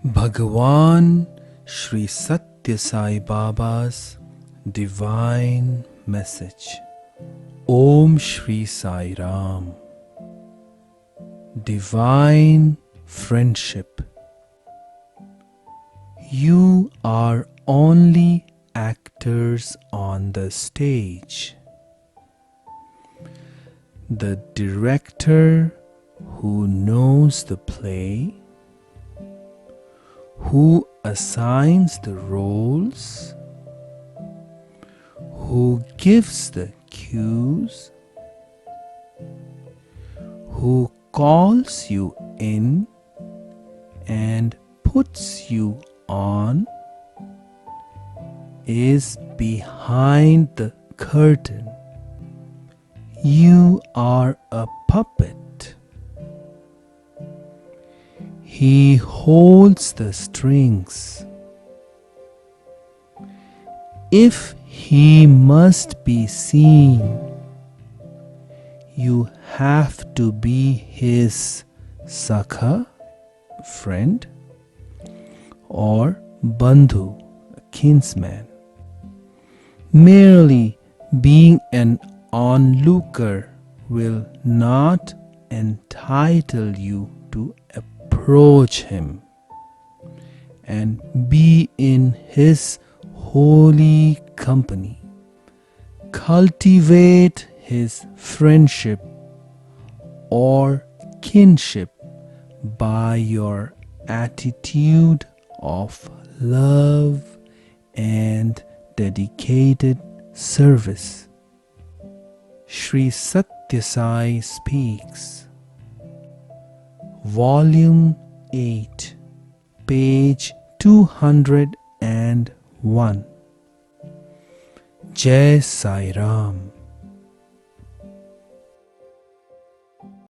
Bhagawan Sri Sathya Sai Baba's divine message. Om Sri Sai Ram. Divine friendship. You are only actors on the stage. The director who knows the play, who assigns the roles, who gives the cues, who calls you in and puts you on, is behind the curtain. You are a puppet. He holds the strings. If he must be seen, you have to be his sakha, friend, or bandhu, kinsman. Merely being an onlooker will not entitle you to approach him and be in his holy company. Cultivate his friendship or kinship by your attitude of love and dedicated service. Sri Sathya Sai speaks. Volume 8, page 201. Jai Sai Ram.